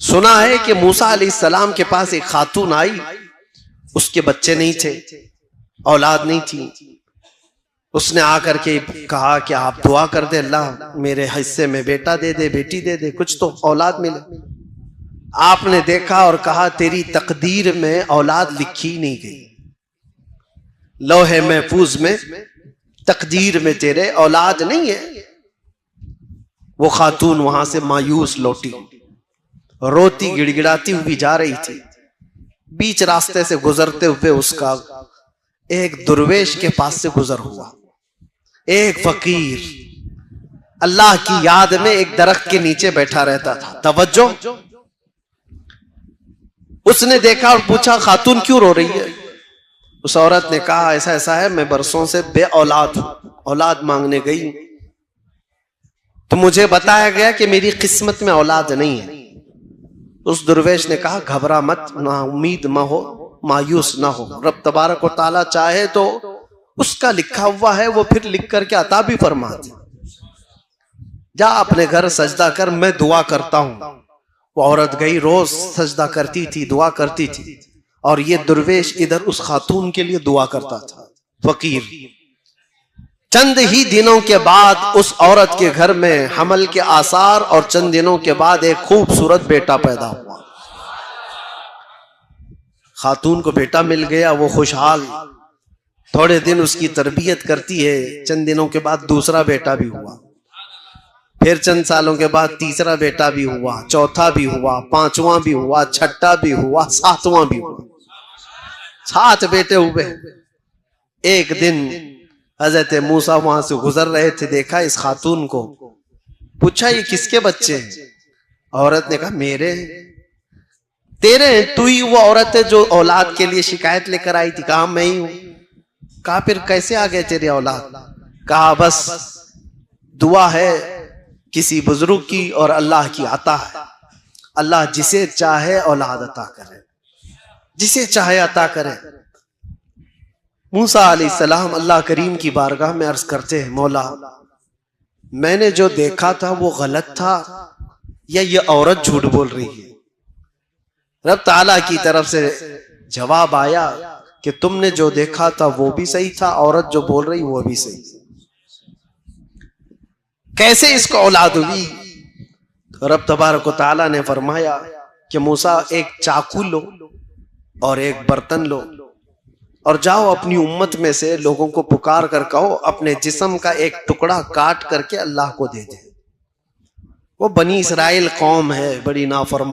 सुना है कि मूसा अलैहिस्सलाम के पास एक खातून आई, उसके बच्चे नहीं थे, औलाद नहीं थी। उसने आकर के कहा कि आप दुआ कर दे, अल्लाह मेरे हिस्से में बेटा दे दे, बेटी दे दे, कुछ तो औलाद मिले। आपने देखा और कहा तेरी तकदीर में औलाद लिखी नहीं गई, लौहे महफूज में तकदीर में तेरे औलाद नहीं है। वो खातून वहां से मायूस लौटी, रोती गिड़गिड़ाती हुई जा रही थी। बीच रास्ते से गुजरते हुए उसका एक दुर्वेश के पास से गुजर हुआ। एक फकीर अल्लाह की याद में एक दरख्त के नीचे बैठा रहता था। तवज्जो, उसने देखा और पूछा खातून क्यों रो रही है? उस औरत ने कहा ऐसा ऐसा है, मैं बरसों से बे औलाद हूं, औलाद मांगने गई तो मुझे बताया गया कि मेरी किस्मत में औलाद नहीं है। उस दुर्वेश ने कहा घबरा मत, ना उम्मीद ना हो, मायूस ना हो, रब तबारक व तआला चाहे तो उसका लिखा हुआ है वो फिर लिख करके अता भी फरमाते। जा अपने घर सजदा कर, मैं दुआ करता हूं। वो औरत गई, रोज सजदा करती थी, दुआ करती थी, और ये दुर्वेश इधर उस खातून के लिए दुआ करता था। फकीर चंद ही दिनों के बाद उस औरत के घर में हमल के आसार, और चंद दिनों के बाद एक खूबसूरत बेटा पैदा हुआ। खातून को बेटा मिल गया, वो खुशहाल। थोड़े दिन उसकी तरबियत करती है, चंद दिनों के बाद दूसरा बेटा भी हुआ, फिर चंद सालों के बाद तीसरा बेटा भी हुआ, चौथा भी हुआ, पांचवा भी हुआ, छठा भी हुआ, सातवां भी हुआ। 7 बेटे हुए। एक दिन हजरत मूसा वहां से गुजर रहे थे, देखा इस खातून को, पूछा ये किसके बच्चे हैं? औरत ने कहा मेरे। तेरे? तू ही वो औरत है जो औलाद के लिए शिकायत लेकर आई थी। कहा मैं ही हूं। कहा फिर कैसे आ गए तेरी औलाद? कहा बस दुआ है किसी बुजुर्ग की और अल्लाह की अता है। अल्लाह जिसे चाहे औलाद अता करे, जिसे चाहे अता करे। मूसा अलैहिस्सलाम अल्लाह करीम की बारगाह में अर्ज करते हैं, मौला मैंने जो देखा था वो गलत था या ये औरत झूठ बोल रही है? रब ताला की तरफ से जवाब आया कि तुमने जो देखा था वो भी सही था, औरत जो बोल रही वो भी सही। कैसे इसको औलाद हुई? तो रब तबारक व तआला ने फरमाया कि मूसा एक चाकू लो और एक बर्तन लो और जाओ अपनी उम्मत में से लोगों को पुकार कर कहो अपने जिस्म का एक टुकड़ा काट करके अल्लाह को दे दे। वो बनी इसराइल कौम है, बड़ी नाफरमान।